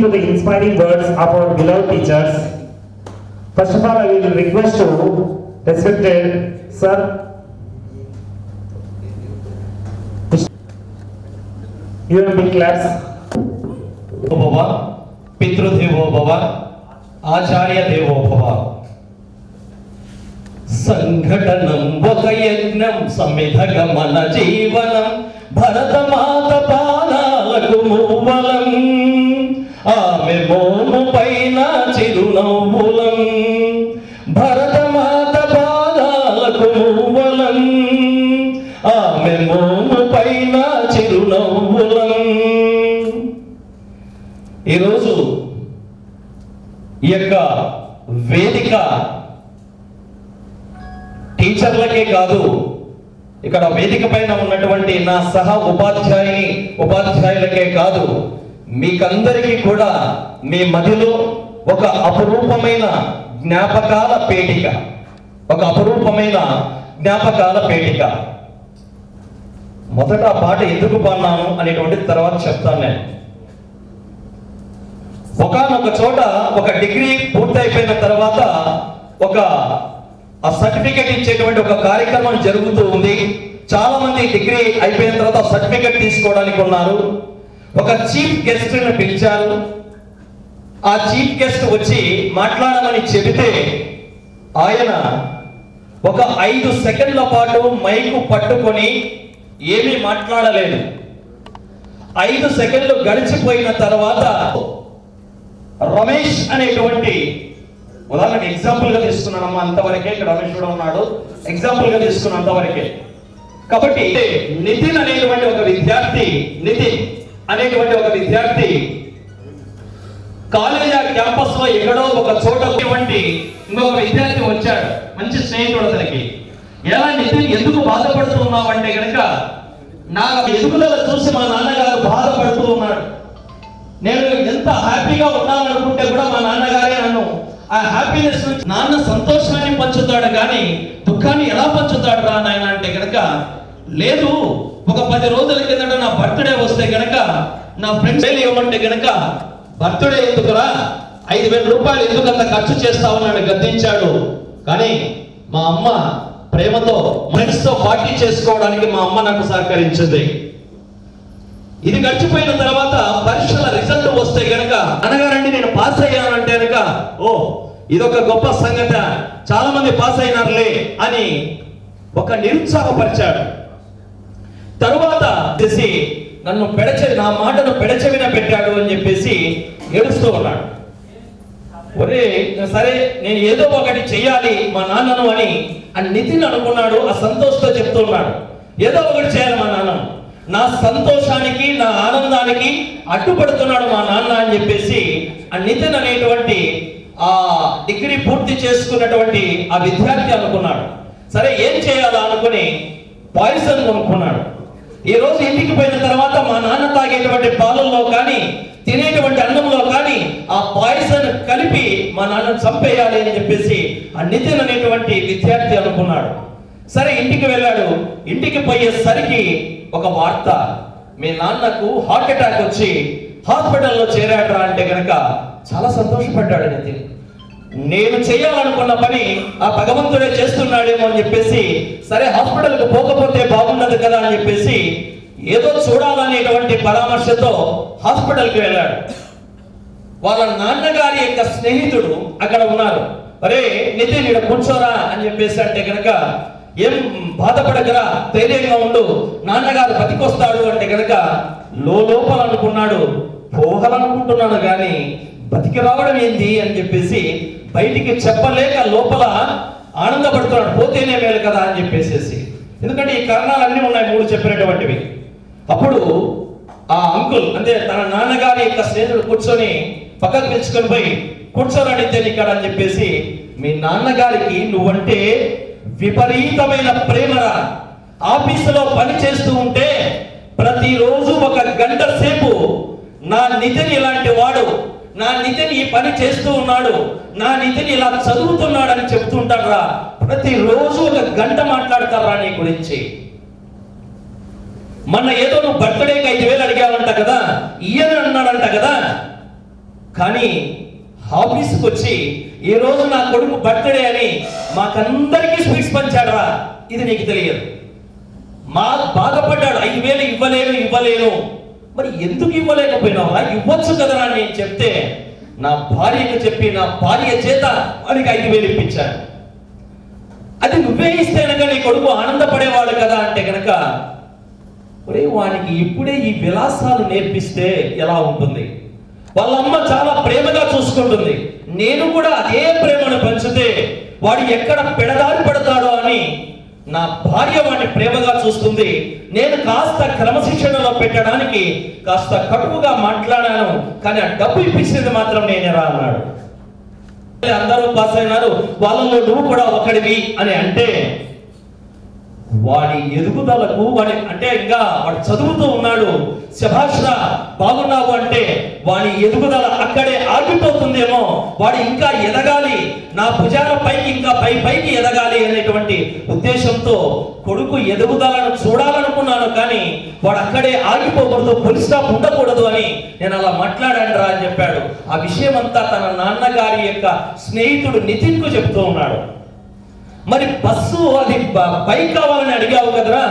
to the inspiring words of our beloved teachers. First of all, I will request to respected Sir. You have big claps. भव पितृदेवो भव आचार्य देवो भव संघटनं ఒక యజ్ఞం సమిధగమన జీవనం భరతమాత పాదాలకు మూవలం ఆమె మోము పైన చిరునవ్వులం భరతమాత పాదాలకు మూవలం ఆమె మోము పైన చిరునవ్వులం. ఈరోజు ఈ యొక్క వేదిక టీచర్లకే కాదు, ఇక్కడ వేదిక పైన ఉన్నటువంటి నా సహ ఉపాధ్యాయులకే కాదు, మీకందరికీ కూడా మీ మదిలో ఒక అపురూపమైన జ్ఞాపకాల పేటిక. మొదట ఆ పాట ఎందుకు పాడినాను అనేటువంటిది తర్వాత చెప్తాను. నేను ఒకానొక చోట ఒక డిగ్రీ పూర్తయిపోయిన తర్వాత ఒక ఆ సర్టిఫికెట్ ఇచ్చేటువంటి ఒక కార్యక్రమం జరుగుతూ ఉంది. చాలా మంది డిగ్రీ అయిపోయిన తర్వాత సర్టిఫికెట్ తీసుకోవడానికి ఉన్నారు. ఒక చీఫ్ గెస్ట్ ని పిలిచారు. ఆ చీఫ్ గెస్ట్ వచ్చి మాట్లాడమని చెబితే ఆయన ఒక 5 సెకండ్ల పాటు మైకు పట్టుకొని ఏమీ మాట్లాడలేదు. 5 సెకండ్లు గడిచిపోయిన తర్వాత రమేష్ అనేటువంటి, ఉదాహరణకి ఎగ్జాంపుల్ గా తీసుకున్నానమ్మా, అంతవరకే. ఇక్కడ రమేష్ కూడా ఉన్నాడు, ఎగ్జాంపుల్ గా తీసుకున్న అంతవరకే. కాబట్టి నితిన్ అనేటువంటి ఒక విద్యార్థి కాలేజ్ క్యాంపస్ లో ఎక్కడో ఒక చోట ఇంకొక విద్యార్థి వచ్చాడు, మంచి స్నేహితుడు అతనికి. ఎలా నితిన్ ఎందుకు బాధపడుతూ ఉన్నావంటే కనుక, నా ఎదుగుదల చూసి మా నాన్నగారు బాధపడుతూ ఉన్నాడు. నేను ఎంత హ్యాపీగా ఉన్నాననుకుంటే కూడా మా నాన్నగారే నన్ను ఆ హ్యాపీనెస్ నుంచి, నాన్న సంతోషాన్ని పంచుతాడు కానీ దుఃఖాన్ని ఎలా పంచుతాడు రా నాయన అంటే కనుక, లేదు ఒక 10 రోజుల కిందట నా బర్త్డే వస్తే కనుక నా ఫ్రెండ్స్ ఇవ్వమంటే కనుక, బర్త్డే ఎందుకురా, 5,000 రూపాయలు ఎందుకు అంత ఖర్చు చేస్తావన్నాడు, గద్దించాడు. కానీ మా అమ్మ ప్రేమతో ఫ్రెండ్స్ తో పార్టీ చేసుకోవడానికి మా అమ్మ నాకు సహకరించింది. ఇది గడిచిపోయిన తర్వాత పరీక్షల రిజల్ట్ వస్తే గనక, అనగారండి నేను పాస్ అయ్యానంటే గనక, ఓ ఇదొక గొప్ప సంగతి, చాలా మంది పాస్ అయినారులే అని ఒక నిరుత్సాహపరిచాడు. తరువాత చేసి నా మాటను పెడచెవిన పెట్టాడు అని చెప్పేసి ఏడుస్తూ ఉన్నాడు. ఒరే సరే నేను ఏదో ఒకటి చెయ్యాలి మా నాన్నను అని నితిన్ అనుకున్నాడు. ఆ సంతోష్తో చెప్తూ ఉన్నాడు, ఏదో ఒకటి చేయాలి మా నాన్న, నా సంతోషానికి నా ఆనందానికి అడ్డుపడుతున్నాడు మా నాన్న అని చెప్పేసి ఆ నితిన్ అనేటువంటి ఆ డిగ్రీ పూర్తి చేసుకున్నటువంటి ఆ విద్యార్థి అనుకున్నాడు. సరే ఏం చేయాలా అనుకుని పాయిజన్ కొనుక్కున్నాడు. ఈ రోజు ఇంటికి పోయిన తర్వాత మా నాన్న తాగేటువంటి పాలల్లో కానీ తినేటువంటి అన్నంలో కానీ ఆ పాయిజన్ కలిపి మా నాన్నను చంపేయాలి అని చెప్పేసి ఆ నితిన్ అనేటువంటి విద్యార్థి అనుకున్నాడు. సరే ఇంటికి వెళ్ళాడు. ఇంటికి పోయేసరికి ఒక వార్త, మీ నాన్నకు హార్ట్ అటాక్ వచ్చి హాస్పిటల్లో చేరాడు అంటే కనుక చాలా సంతోషపడ్డాడు నితిన్. నేను చేయాలనుకున్న పని ఆ భగవంతుడే చేస్తున్నాడేమో అని చెప్పేసి, సరే హాస్పిటల్కి పోకపోతే బాగుండదు కదా అని చెప్పేసి ఏదో చూడాలనేటువంటి పరామర్శతో హాస్పిటల్కి వెళ్ళాడు. వాళ్ళ నాన్నగారి యొక్క స్నేహితుడు అక్కడ ఉన్నారు. అరే నితిన్ ఇక్కడ కూర్చోరా అని చెప్పేసి అంటే కనుక, ఏం బాధపడగరా, ధైర్యంగా ఉండు, నాన్నగారు బతికొస్తాడు అంటే కనుక లోపల అనుకున్నాడు, పోవాలనుకుంటున్నాను కానీ బతికి రావడం ఏంది అని చెప్పేసి బయటికి చెప్పలేక లోపల ఆనందపడుతున్నాడు, పోతేనే మేలు కదా అని చెప్పేసి. ఎందుకంటే ఈ కారణాలన్నీ ఉన్నాయి 3 చెప్పినటువంటివి. అప్పుడు ఆ అంకుల్ అంటే తన నాన్నగారి యొక్క స్నేహితుడు కూర్చొని పక్కకు పిలుచుకొని పోయి, కూర్చోరాడితే ఇక్కడ అని చెప్పేసి, మీ నాన్నగారికి నువ్వంటే విపరీతమైన ప్రేమరా, ఆఫీసులో పని చేస్తూ ఉంటే ప్రతిరోజు 1 గంట సేపు నా నితిన్ ఇలాంటి వాడు, నా నితిన్ ఈ పని చేస్తూ ఉన్నాడు, నా నితిన్ ఇలా చదువుతున్నాడని చెప్తుంటారా, ప్రతిరోజు 1 గంట మాట్లాడతారా నీ గురించి. మొన్న ఏదో నువ్వు బర్త్డేకి 5,000 అడిగావంట కదా, ఇయ్యని అన్నాడంట కదా, కానీ ఆఫీస్కి వచ్చి ఈ రోజు నా కొడుకు బర్త్డే అని మాకందరికీ స్వీట్స్ పంచాడరా, ఇది నీకు తెలియదు. బాధపడ్డాడు, 5,000 ఇవ్వలేను. మరి ఎందుకు ఇవ్వలేకపోయినావా, ఇవ్వచ్చు కదరా అని నేను చెప్తే నా భార్యకు చెప్పి నా భార్య చేత వాడికి 5,000 ఇప్పించాను. అది నువ్వే ఇస్తే కనుక నీ కొడుకు ఆనందపడేవాడు కదా అంటే కనుక, ఒరే వానికి ఇప్పుడే ఈ విలాసాలు నేర్పిస్తే ఎలా ఉంటుంది? వాళ్ళ అమ్మ చాలా ప్రేమగా చూసుకుంటుంది, నేను కూడా అదే ప్రేమను పంచితే వాడు ఎక్కడ పెడదారి పడతాడో అని నా భార్య వాడిని ప్రేమగా చూస్తుంది. నేను కాస్త క్రమశిక్షణలో పెట్టడానికి కాస్త కటువుగా మాట్లాడాను, కానీ ఆ డబ్బు ఇప్పించేది మాత్రం నేనేరా అన్నాడు. అందరూ పాస్ అయినారు, వాళ్ళలో నువ్వు కూడా ఒకడివి అని అంటే వాడి ఎదుగుదలకు అంటే ఇంకా వాడు చదువుతూ ఉన్నాడు, శభాష్రా బాగున్నావు అంటే వాడి ఎదుగుదల అక్కడే ఆగిపోతుందేమో. వాడు ఇంకా ఎదగాలి, నా భుజాల పైకి ఇంకా పైకి ఎదగాలి అనేటువంటి ఉద్దేశంతో కొడుకు ఎదుగుదలను చూడాలనుకున్నాను, కానీ వాడు అక్కడే ఆగిపోకూడదు, ఫుల్ స్టాప్ ఉండకూడదు అని నేను అలా మాట్లాడాను రా అని చెప్పాడు. ఆ విషయం అంతా తన నాన్నగారి యొక్క స్నేహితుడు నితిన్కు చెప్తూ ఉన్నాడు. మరి బస్సు అది బైక్ కావాలని అడిగావు కదరా,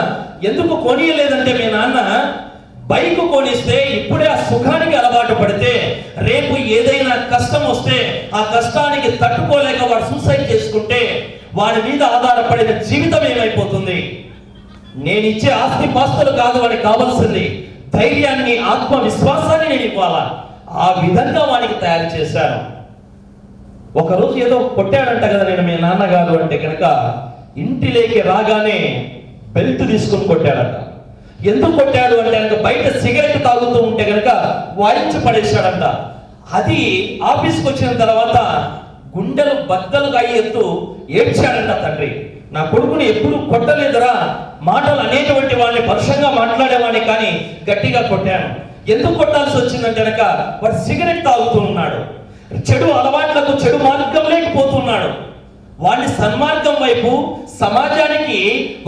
ఎందుకు కొనియలేదంటే మీ నాన్న బైక్ కొనిస్తే ఇప్పుడే ఆ సుఖానికి అలవాటు పడితే రేపు ఏదైనా కష్టం వస్తే ఆ కష్టానికి తట్టుకోలేక వాడు సూసైడ్ చేసుకుంటే వాడి మీద ఆధారపడిన జీవితం ఏమైపోతుంది? నేను ఇచ్చే ఆస్తి పాస్తులు కాదు వాడికి కావాల్సింది, ధైర్యాన్ని ఆత్మవిశ్వాసాన్ని నేను ఇవ్వాలా. ఆ విధంగా వాడికి తయారు చేశాను. ఒకరోజు ఏదో కొట్టాడంట కదా నేను మీ నాన్నగారు అంటే కనుక, ఇంటిలోకి రాగానే బెల్ట్ తీసుకుని కొట్టాడంట. ఎందుకు కొట్టాడు అంటే కనుక బయట సిగరెట్ తాగుతూ ఉంటే కనుక వాయించి పడేశాడంట. అది ఆఫీస్కి వచ్చిన తర్వాత గుండెలు బద్దలుగా అయ్యేత్తు ఏడ్చాడంట తండ్రి. నా కొడుకుని ఎప్పుడు కొట్టలేదురా, మాటలు అనేటువంటి వాడిని పరుషంగా మాట్లాడేవాడిని కానీ గట్టిగా కొట్టాను. ఎందుకు కొట్టాల్సి వచ్చిందంటే కనుక వాడు సిగరెట్ తాగుతూ ఉన్నాడు, చెడు అలవాట్లకు చెడు మార్గంలోకి పోతున్నాడు. వాడిని సన్మార్గం వైపు సమాజానికి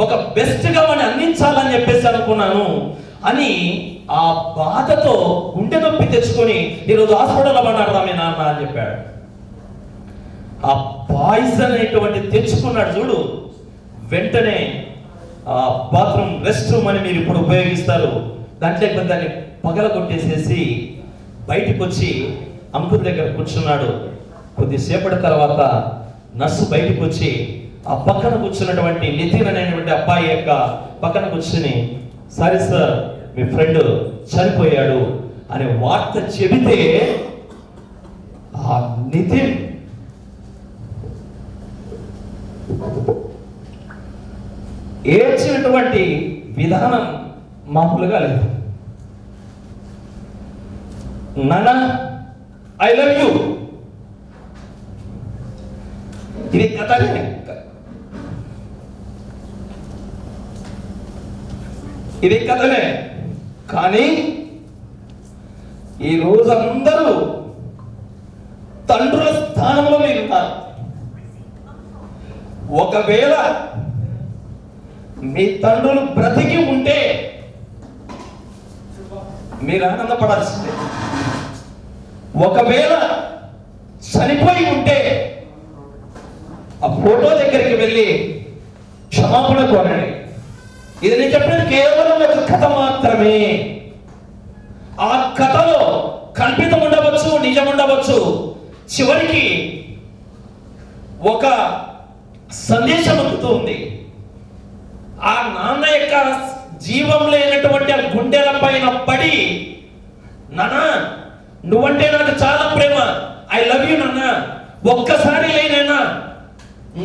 ఒక బెస్ట్ గా వాడిని అందించాలని చెప్పేసి అనుకున్నాను అని ఆ బాధతో గుండె నొప్పి తెచ్చుకొని ఈరోజు హాస్పిటల్ అన్నాడు మీ నాన్న అని చెప్పాడు. ఆ పాయిజన్ అనేటువంటి తెచ్చుకున్నాడు చూడు, వెంటనే ఆ బాత్రూమ్ రెస్ట్ రూమ్ అని మీరు ఇప్పుడు ఉపయోగిస్తారు, దాంట్లో దాన్ని పగల కొట్టేసేసి బయటకు వచ్చి అంకుల్ దగ్గర కూర్చున్నాడు. కొద్దిసేపటి తర్వాత నర్సు బయటకు వచ్చి ఆ పక్కన కూర్చున్నటువంటి నితిన్ అనేటువంటి అబ్బాయి యొక్క పక్కన కూర్చుని, సారీ సార్ మీ ఫ్రెండ్ చనిపోయాడు అనే వార్త చెబితే ఆ నితిన్ ఏడ్చినటువంటి విధానం మామూలుగా లేదు. నాన్న ఐ లవ్ యూ, ఇది కథనే, ఇది కథనే. కానీ ఈ రోజు అందరూ తండ్రుల స్థానంలో మీరు ఉన్నారు. ఒకవేళ మీ తండ్రులు బ్రతికి ఉంటే మీరు ఆనందపడాల్సిందే, ఒకవేళ చనిపోయి ఉంటే ఆ ఫోటో దగ్గరికి వెళ్ళి క్షమాపణ కోరండి. ఇది నేను చెప్పినది కేవలం ఒక కథ మాత్రమే. ఆ కథలో కల్పితం ఉండవచ్చు, నిజం ఉండవచ్చు, చివరికి ఒక సందేశం అందుతూ ఉంది. ఆ నాన్న యొక్క జీవం లేనటువంటి ఆ గుండెల పైన పడి, నాన్న నువ్వంటే నాకు చాలా ప్రేమ, ఐ లవ్ యూ నాన్న, ఒక్కసారి లేనైనా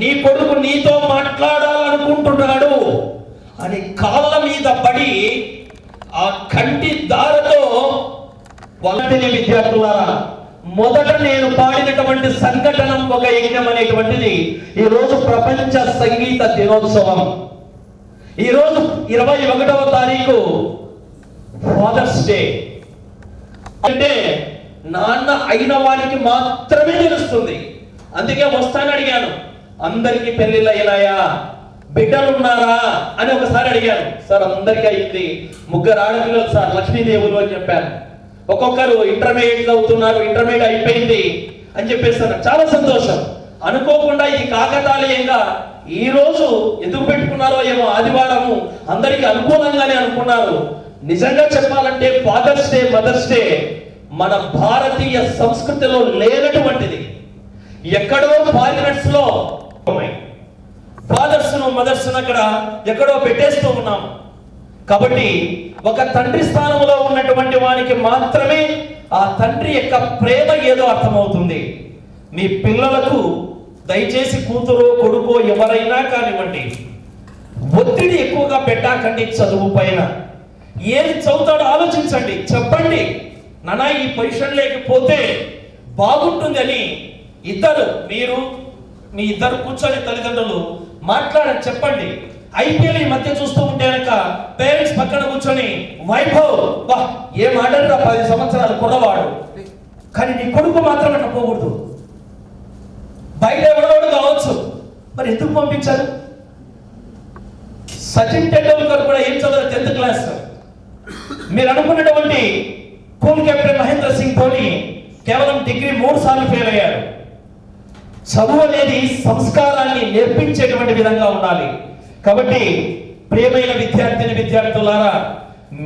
నీ కొడుకు నీతో మాట్లాడాలనుకుంటున్నాడు అని కాళ్ళ మీద పడి ఆ కంటి దారతో వాళ్ళని విద్యార్థులారా, మొదట నేను పాడినటువంటి సంఘటన ఒక యజ్ఞం అనేటువంటిది ఈరోజు ప్రపంచ సంగీత దినోత్సవం. ఈరోజు 21వ తారీఖు ఫాదర్స్ డే. అంటే నాన్న అయిన వారికి మాత్రమే తెలుస్తుంది. అందుకే వస్తాను అడిగాను, అందరికీ పెళ్లిళ్ళు అయినాయా, బిడ్డలు ఉన్నారా అని ఒకసారి అడిగాను. సార్ అందరికీ అయింది, 3 ఆడపిల్లలు సార్, లక్ష్మీదేవులు అని చెప్పాను. ఒక్కొక్కరు ఇంటర్మీడియట్ చదువుతున్నారు, ఇంటర్మీడియట్ అయిపోయింది అని చెప్పేస్తారు. చాలా సంతోషం. అనుకోకుండా ఇది కాకతాళీయంగా ఈ రోజు ఎందుకు పెట్టుకున్నారో ఏమో, ఆదివారము అందరికి అనుకూలంగానే అనుకున్నారు. నిజంగా చెప్పాలంటే ఫాదర్స్ డే, మదర్స్ డే మన భారతీయ సంస్కృతిలో లేనటువంటిది. ఎక్కడో ఫారినర్స్ లో ఫాదర్స్ ను మదర్స్ అక్కడ ఎక్కడో పెట్టేస్తూ ఉన్నాం. కాబట్టి ఒక తండ్రి స్థానంలో ఉన్నటువంటి వానికి మాత్రమే ఆ తండ్రి యొక్క ప్రేమ ఏదో అర్థమవుతుంది. మీ పిల్లలకు దయచేసి కూతురు కొడుకో ఎవరైనా కానివ్వండి, ఒత్తిడి ఎక్కువగా పెట్టాకండి. చదువు పైన ఏది చదువుతాడో ఆలోచించండి. చెప్పండి, నాన్న ఈ పొజిషన్ లేకపోతే బాగుంటుంది అని మీరు మీ ఇద్దరు కూర్చొని తల్లిదండ్రులు మాట్లాడని చెప్పండి. ఐపీఎల్ ఈ మధ్య చూస్తూ ఉంటే కనుక పేరెంట్స్ పక్కన కూర్చొని వైభవ్ ఏం ఆడారు 10 సంవత్సరాలు కుర్రవాడు, కానీ నీ కొడుకు మాత్రం అట్లా పోకూడదు. బయట ఎవడవాడు కావచ్చు, మరి ఎందుకు పంపించారు? సచిన్ టెండూల్కర్ కూడా ఏం చదవాలి 10th క్లాస్. మీరు అనుకున్నటువంటి కూల్ కెప్టెన్ మహేంద్ర సింగ్ ధోని కేవలం డిగ్రీ 3 సార్లు ఫెయిల్ అయ్యారు. చదువు అనేది సంస్కారాన్ని నేర్పించేటువంటి విధంగా ఉండాలి. కాబట్టి ప్రియమైన విద్యార్థులారా,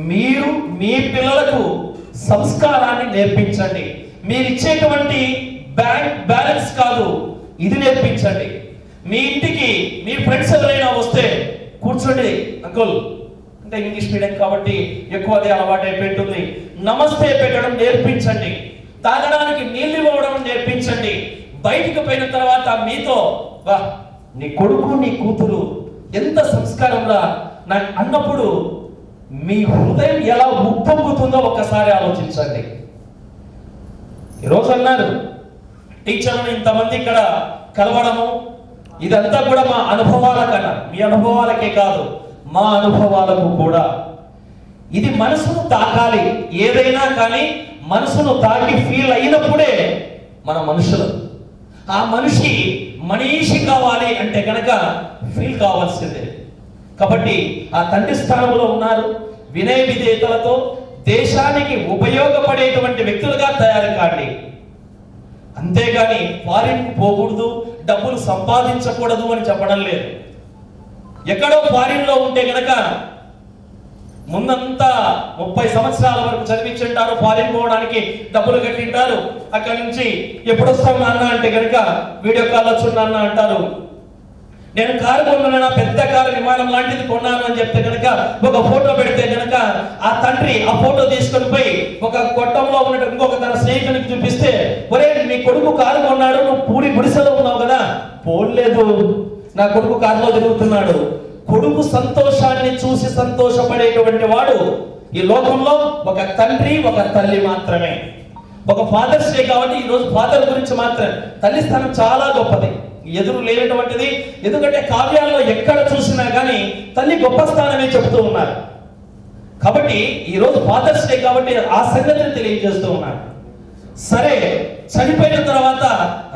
మీరు మీ పిల్లలకు సంస్కారాన్ని నేర్పించండి. మీరు ఇచ్చేటువంటి బ్యాంక్ బ్యాలెన్స్ కాదు, ఇది నేర్పించండి. మీ ఇంటికి మీ ఫ్రెండ్స్ ఎవరైనా వస్తే కూర్చోండి అంకుల్, అంటే ఇంగ్లీష్ మీడియం కాబట్టి ఎక్కువ అదే అలవాటు అయిపోతుంది, నమస్తే పెట్టడం నేర్పించండి. తాగడానికి నీళ్ళు ఇవ్వడం నేర్పించండి. బయటికి పోయిన తర్వాత మీతో నీ కొడుకు నీ కూతురు ఎంత సంస్కారంగా నాకు అన్నప్పుడు మీ హృదయం ఎలా ఉప్పొంగుతుందో ఒక్కసారి ఆలోచించండి. ఈరోజు అన్నారు టీచర్లను ఇంతమంది ఇక్కడ కలవడము, ఇదంతా కూడా మా అనుభవాల కన్నా, మీ అనుభవాలకే కాదు మా అనుభవాలకు కూడా. ఇది మనసును తాకాలి. ఏదైనా కానీ మనసును తాకి ఫీల్ అయినప్పుడే మన మనుషులు. ఆ మనిషి కావాలి అంటే కనుక ఫీల్ కావాల్సిందే. కాబట్టి ఆ తండ్రి స్థానంలో ఉన్నారు. వినయ విధేయతలతో దేశానికి ఉపయోగపడేటువంటి వ్యక్తులుగా తయారు కాండి. అంతేగాని ఫారిన్ పోకూడదు, డబ్బులు సంపాదించకూడదు అని చెప్పడం లేదు. ఎక్కడో ఫారిన్ లో ఉంటే కనుక ముందంతా 30 సంవత్సరాల వరకు చదివించుంటారు, ఫారిన్ పోవడానికి డబ్బులు కట్టింటారు. అక్కడి నుంచి ఎప్పుడు వస్తావు నాన్న అంటే కనుక వీడియో కాల్ వచ్చున్నాన్న అంటారు. నేను కారు కొన్నాను, పెద్ద కారు విమానం లాంటిది కొన్నాను అని చెప్తే కనుక ఒక ఫోటో పెడితే కనుక ఆ తండ్రి ఆ ఫోటో తీసుకొని పోయి ఒక కొట్టంలో ఉన్న ఇంకొక తన స్నేహితునికి చూపిస్తే, ఒరే మీ కొడుకు కారు కొన్నాడు, నువ్వు పూడి గుడిసెలో ఉన్నావు కదా. పోలేదు, నా కొడుకు కారులో తిరుగుతున్నాడు. కొడుకు సంతోషాన్ని చూసి సంతోషపడేటువంటి వాడు ఈ లోకంలో ఒక తండ్రి ఒక తల్లి మాత్రమే. ఒక ఫాదర్స్ డే కాబట్టి ఈరోజు ఫాదర్ గురించి మాత్రం, తల్లి స్థానం చాలా గొప్పది, ఎదురు లేనటువంటిది. ఎందుకంటే కావ్యాల్లో ఎక్కడ చూసినా కానీ తల్లి గొప్ప స్థానమే చెబుతూ ఉన్నారు. కాబట్టి ఈరోజు ఫాదర్స్ డే కాబట్టి ఆ సంగతిని తెలియజేస్తూ ఉన్నారు. సరే, చనిపోయిన తర్వాత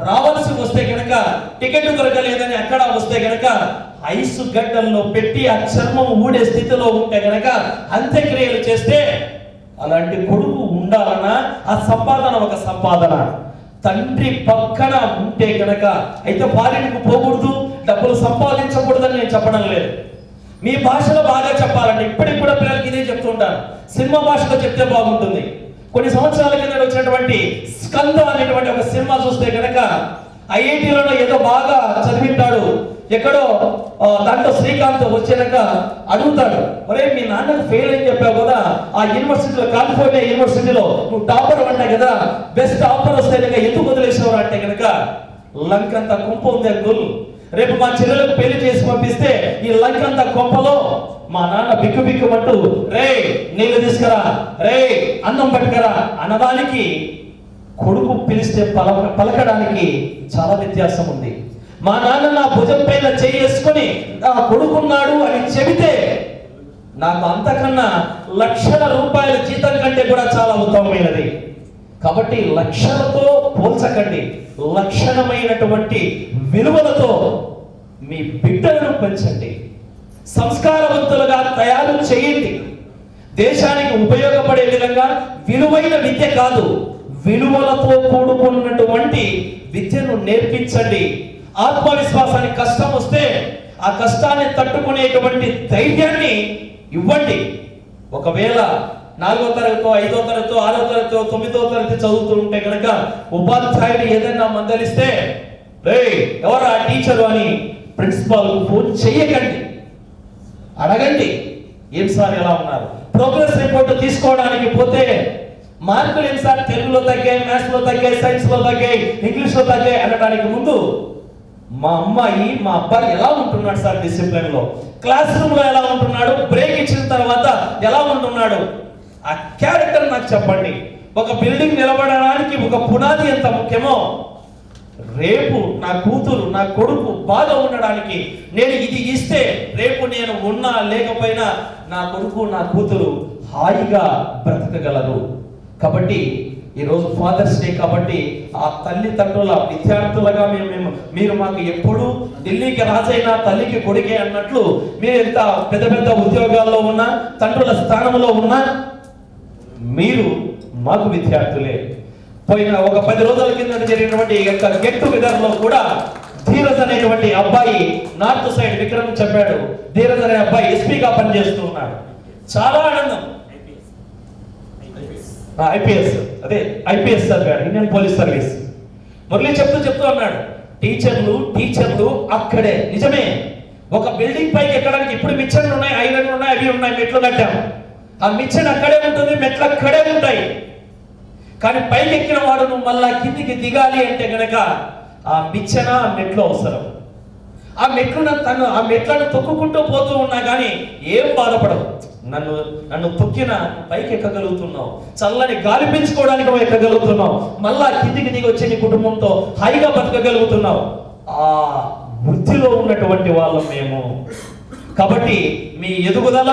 రావాల్సి వస్తే కనుక టికెట్ దొరకలేదని అక్కడ వస్తే కనుక ఐసు గడ్డల్లో పెట్టి ఆ చర్మం ఊడే స్థితిలో ఉంటే కనుక అంత్యక్రియలు చేస్తే అలాంటి కొడుకు ఉండాలన్నా ఆ సంపాదన ఒక సంపాదన. తండ్రి పక్కన ఉంటే కనుక అయితే ఫారిన్కు పోకూడదు, డబ్బులు సంపాదించకూడదని నేను చెప్పడం లేదు. మీ భాషలో బాగా చెప్పాలంటే ఇప్పటికి కూడా పిల్లలకి ఇదే చెప్తుంటాను, సినిమా భాషలో చెప్తే బాగుంటుంది. కొన్ని సంవత్సరాల కింద వచ్చినటువంటి స్కంద అనేటువంటి ఒక సినిమా చూస్తే కనుక ఐఐటీలో ఏదో బాగా చదివింటాడు, ఎక్కడో దాంట్లో శ్రీకాంత్ వచ్చాక అడుగుతాడు, ఒరే మీ నాన్నకు ఫెయిల్ అని చెప్పావు కదా, ఆ యూనివర్సిటీలో కాలిఫోర్నియా యూనివర్సిటీలో నువ్వు టాపర్ అంటావు కదా, బెస్ట్ టాపర్ వస్తే కనుక ఎందుకు వదిలేసేవారు అంటే కనుక లంకంత కుంప ఉంది అంకుల్, రేపు మా చెల్లెలకు పెళ్లి చేసి పంపిస్తే ఈ లంకంత కొంపలో మా నాన్న బిక్కు బిక్కుమంటూ రే నీళ్ళు తీసుకురా, రే అన్నం పట్టుకరా అనడానికి కొడుకు పిలిస్తే పలకడానికి చాలా వ్యత్యాసం ఉంది. మా నాన్న నా భుజం పైన చేసుకొని నా కొడుకున్నాడు అని చెబితే నాకు అంతకన్నా లక్షల రూపాయల జీతం కంటే కూడా చాలా ఉత్తమమైనది. కాబట్టి లక్షలతో పోల్చకండి, లక్షణమైనటువంటి విలువలతో మీ బిడ్డలను పెంచండి, సంస్కారవంతులుగా తయారు చేయండి. దేశానికి ఉపయోగపడే విధంగా విలువైన విద్య కాదు, విలువలతో కూడుకున్నటువంటి విద్యను నేర్పించండి. ఆత్మవిశ్వాసానికి కష్టం వస్తే ఆ కష్టాన్ని తట్టుకునేటువంటి ధైర్యాన్ని ఇవ్వండి. ఒకవేళ 4వ తరగతో 5వ తరగతో 6వ తరగతో 9వ తరగతి చదువుతూ ఉంటే కనుక ఉపాధ్యాయుడు ఏదైనా మందలిస్తే ఎవరా టీచరు అని ప్రిన్సిపాల్ ఫోన్ చెయ్యకండి, అడగండి ఏం సార్ ఎలా ఉన్నారు. ప్రోగ్రెస్ రిపోర్ట్ తీసుకోవడానికి పోతే మార్కులు ఏం సార్ తెలుగులో తగ్గాయి, మ్యాథ్స్ లో తగ్గాయి, సైన్స్ లో తగ్గాయి, ఇంగ్లీష్ లో తగ్గాయి అనడానికి ముందు మా అమ్మాయి మా అబ్బాయి ఎలా ఉంటున్నాడు సార్ డిసిప్లిన్ లో, క్లాస్ రూమ్ లో ఎలా ఉంటున్నాడు, బ్రేక్ ఇచ్చిన తర్వాత ఎలా ఉంటున్నాడు, ఆ క్యారెక్టర్ నాకు చెప్పండి. ఒక బిల్డింగ్ నిలబడడానికి ఒక పునాది ఎంత ముఖ్యమో రేపు నా కూతురు నా కొడుకు బాగా ఉండడానికి నేను ఇది ఇస్తే రేపు నేను ఉన్నా లేకపోయినా నా కొడుకు నా కూతురు హాయిగా బ్రతకగలరు. కాబట్టి ఈరోజు ఫాదర్స్ డే కాబట్టి ఆ తల్లిదండ్రుల విద్యార్థులుగా మీరు మాకు ఎప్పుడు ఢిల్లీకి రాజైనా తల్లికి కొడుకే అన్నట్లు మీరు ఎంత పెద్ద పెద్ద ఉద్యోగాల్లో ఉన్నా తండ్రుల స్థానంలో ఉన్నా మీరు మాకు విద్యార్థులే. పోయిన ఒక 10 రోజుల కింద జరిగినటువంటి గెట్ టుగెదర్ లో కూడా ధీరజ్ అనేటువంటి అబ్బాయి నార్త్ సైడ్ విక్రమ్ చెప్పాడు, ధీరజ్ అనే అబ్బాయి ఎస్పీగా పనిచేస్తూ ఉన్నాడు. చాలా ఆనందం. ఐపీఎస్ చదివాడు, ఇండియన్ పోలీస్ సర్వీస్. మురళి చెప్తూ అన్నాడు, టీచర్లు అక్కడే. నిజమే, ఒక బిల్డింగ్ పైకి ఎక్కడానికి ఇప్పుడు మిచ్చన్లు ఉన్నాయి, ఐరన్లు ఉన్నాయి, అవి ఉన్నాయి, మెట్లు కట్టాం. ఆ మిచ్చన్ అక్కడే ఉంటుంది, మెట్లు అక్కడే ఉంటాయి. కానీ పైకి ఎక్కిన వాడు నువ్వు మళ్ళా కిందికి దిగాలి అంటే గనక ఆ మిచ్చన ఆ మెట్లు అవసరం. ఆ మెట్లను తొక్కుకుంటూ పోతూ ఉన్నా కానీ ఏం బాధపడవు. నన్ను తొక్కిన పైకి ఎక్కగలుగుతున్నావు, చల్లని గాలి పెంచుకోవడానికి నువ్వు ఎక్కగలుగుతున్నావు, మళ్ళా కిందికి దిగి వచ్చి నీ కుటుంబంతో హాయిగా బతకగలుగుతున్నావు. ఆ వృద్ధిలో ఉన్నటువంటి వాళ్ళం మేము. కాబట్టి మీ ఎదుగుదల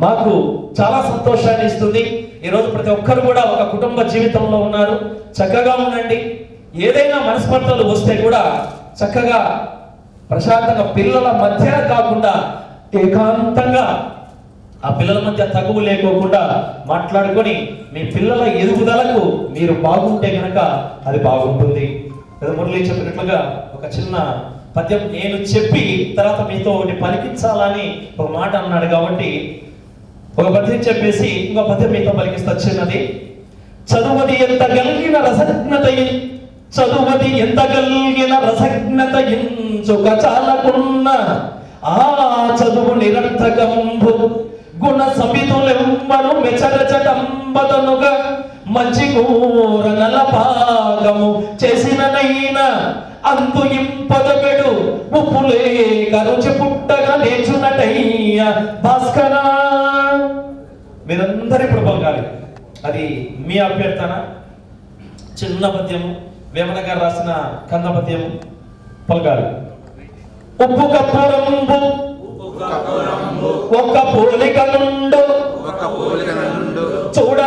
మాకు చాలా సంతోషాన్ని ఇస్తుంది. ఈరోజు ప్రతి ఒక్కరు కూడా ఒక కుటుంబ జీవితంలో ఉన్నారు, చక్కగా ఉండండి. ఏదైనా మనస్పర్ధలు వస్తే కూడా చక్కగా ప్రశాంతంగా పిల్లల మధ్య కాకుండా ఏకాంతంగా ఆ పిల్లల మధ్య తగువు లేకోకుండా మాట్లాడుకొని మీ పిల్లల ఎదుగుదలకు మీరు బాగుంటే కనుక అది బాగుంటుంది. మురళి చెప్పినట్లుగా ఒక చిన్న పద్యం నేను చెప్పి తర్వాత మీతో ఒకటి పలికించాలని ఒక మాట అన్నాడు కాబట్టి ఒక పద్యం చెప్పేసి ఇంకో పద్యం మీతో పలికిస్తా. చిన్నది. చదువది ఎంత కలిగిన రసజ్ఞత ఇంచుక చాలకున్న ఆ చదువు నిరర్థకంబు గుణ సమితులెమ్మను మెచరచటంబదనుగా మంచి కూర నలపాగము చేసిననైనా అందు ఇంపదగడు ఉప్పులే కరుచి పుట్టగా నేర్చునటయ్య భాస్కరా. మీరందరూ ఇప్పుడు పలకాలి, అది మీ అభ్యర్థన. చిన్న పద్యము, వేమన గారు రాసిన కంద పద్యము పలకాలి. ఉప్పు కప్పురంబు ఒక్క పోలిక నుండు చూడ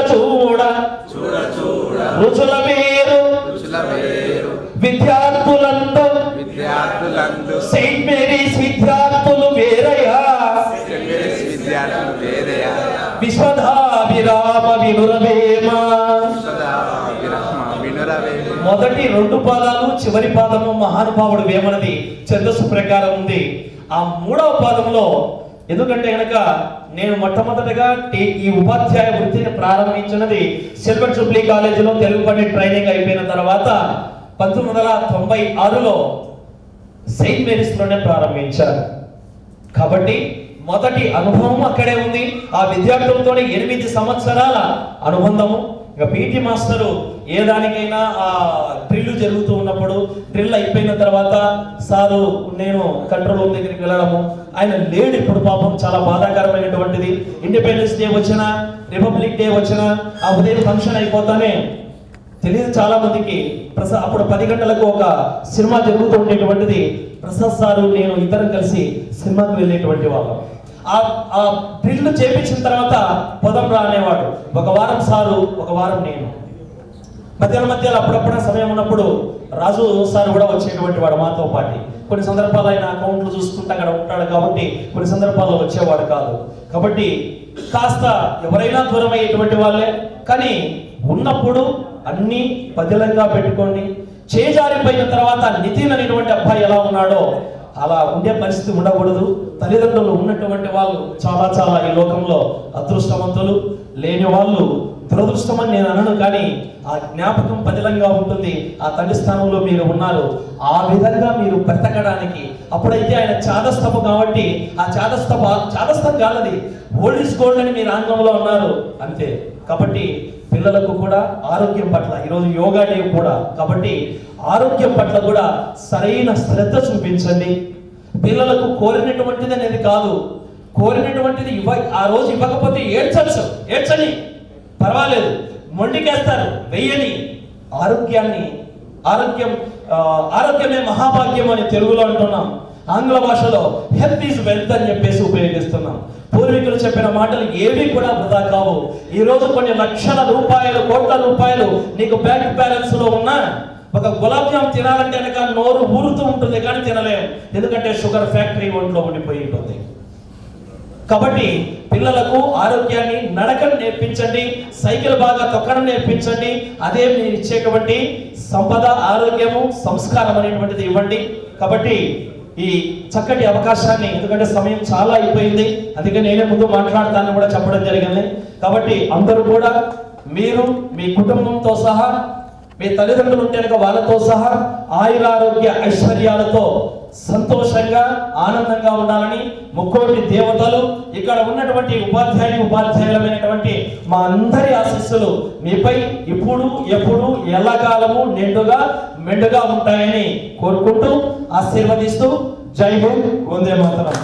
రుచుల వేరు విద్యార్థులందు సెయింట్ మేరీస్ విద్యార్థులు వేరయా విశ్వధాభిరామ వినురవేమ. మొదటి 2 పాదాలు చివరి పాదము మహానుభావుడు వేమనది ఛందస్సు ప్రకారం ఉంది. ఆ 3వ పాదంలో ఎందుకంటే కనుక నేను మొట్టమొదటిగా ఈ ఉపాధ్యాయ వృత్తిని ప్రారంభించినది సిల్వర్ జూబ్లీ కాలేజీలో తెలుగు పండిట్ ట్రైనింగ్ అయిపోయిన తర్వాత 1996లో సెయింట్ మేరీస్ లోనే ప్రారంభించారు. కాబట్టి మొదటి అనుభవం అక్కడే ఉంది. ఆ విద్యార్థులతోనే 8 సంవత్సరాల అనుబంధము. ఇక పీటీ మాస్టరు ఏ దానికైనా ఆ డ్రిల్ జరుగుతూ ఉన్నప్పుడు డ్రిల్ అయిపోయిన తర్వాత సారు నేను కంట్రోల్ రూమ్ దగ్గరికి వెళ్ళడము, ఆయన లేడు ఇప్పుడు పాపం, చాలా బాధాకరమైనటువంటిది. ఇండిపెండెన్స్ డే వచ్చినా రిపబ్లిక్ డే వచ్చినా ఆ ఉదయం ఫంక్షన్ అయిపోతానే తెలియదు చాలా మందికి. అప్పుడు 10 గంటలకు ఒక సినిమా జరుగుతూ ఉండేటువంటిది. ప్రసాద్ సారు నేను ఇద్దరం కలిసి సినిమాకి వెళ్ళేటువంటి వాళ్ళం. ఆ డ్రిల్ చేపించిన తర్వాత పొదంరా అనేవాడు. ఒక వారం సారు, ఒక వారం నేను. మధ్యలో అప్పుడప్పుడు సమయం ఉన్నప్పుడు రాజు సార్ కూడా వచ్చేటువంటి వాడు మాతో పాటు. కొన్ని సందర్భాలు ఆయన అకౌంట్లు చూసుకుంటూ అక్కడ ఉంటాడు కాబట్టి కొన్ని సందర్భాల్లో వచ్చేవాడు కాదు. కాబట్టి కాస్త ఎవరైనా దూరం అయ్యేటువంటి వాళ్ళే, కానీ ఉన్నప్పుడు అన్ని పదిలంగా పెట్టుకోండి. చేజారిపోయిన తర్వాత నితిన్ అనేటువంటి అబ్బాయి ఎలా ఉన్నాడో అలా ఉండే పరిస్థితి ఉండకూడదు. తల్లిదండ్రులు ఉన్నటువంటి వాళ్ళు చాలా చాలా ఈ లోకంలో అదృష్టవంతులు, లేని వాళ్ళు దురదృష్టం అని నేను అనను, కానీ ఆ జ్ఞాపకం పదిలంగా ఉంటుంది. ఆ తల్లి స్థానంలో మీరు ఉన్నారు. ఆ విధంగా మీరు బ్రతకడానికి అప్పుడైతే ఆయన చాదస్తము కాబట్టి ఆ చాదస్తం కాదది, ఓల్డ్ ఇస్ గోల్డ్ అని మీరు ఆంగ్లంలో ఉన్నారు అంతే. కాబట్టి పిల్లలకు కూడా ఆరోగ్యం పట్ల, ఈరోజు యోగా డే కూడా, కాబట్టి ఆరోగ్యం పట్ల కూడా సరైన శ్రద్ధ చూపించండి. పిల్లలకు కోరినటువంటిది అనేది కాదు, కోరినటువంటిది ఆ రోజు ఇవ్వకపోతే ఏడ్చని పర్వాలేదు, మొండికేస్తారు, వెయ్యని. ఆరోగ్యమే మహాభాగ్యం అని తెలుగులో అంటున్నాం. ఆంగ్ల భాషలో హెల్త్ ఈజ్ వెల్త్ అని చెప్పేసి ఉపయోగిస్తున్నాం. పూర్వీకులు చెప్పిన మాటలు ఏవి కూడా వృధా కావు. ఈ రోజు కొన్ని లక్షల రూపాయలు, కోట్ల రూపాయలు నీకు బ్యాంక్ బ్యాలెన్స్ లో ఉన్నా ఒక గులాబ్ జామ్ తినాలంటే కనుక నోరు ఊరుతూ ఉంటుంది, కానీ తినలేం, ఎందుకంటే షుగర్ ఫ్యాక్టరీ ఒంట్లో ఉండిపోయి ఉంటుంది. కాబట్టి పిల్లలకు ఆరోగ్యాన్ని, నడకను నేర్పించండి, సైకిల్ బాగా తొక్కడం నేర్పించండి. అదే మీరు ఇచ్చేటువంటి సంపద, ఆరోగ్యము, సంస్కారం అనేటువంటిది ఇవ్వండి. కాబట్టి ఈ చక్కటి అవకాశాన్ని, ఎందుకంటే సమయం చాలా అయిపోయింది, అందుకే నేనే ముందు మాట్లాడతానని కూడా చెప్పడం జరిగింది. కాబట్టి అందరూ కూడా మీరు మీ కుటుంబంతో సహా, మీ తల్లిదండ్రులు ఉంటే కనుక వాళ్ళతో సహా ఆయురారోగ్య ఐశ్వర్యాలతో సంతోషంగా ఆనందంగా ఉండాలని ముక్కోటి దేవతలు, ఇక్కడ ఉన్నటువంటి ఉపాధ్యాయులమైనటువంటి మా అందరి ఆశీస్సులు మీపై ఇప్పుడు ఎప్పుడు ఎల్లకాలము నిండుగా మెండుగా ఉంటాయని కోరుకుంటూ ఆశీర్వదిస్తూ జై హింద్, వందే మాతరం.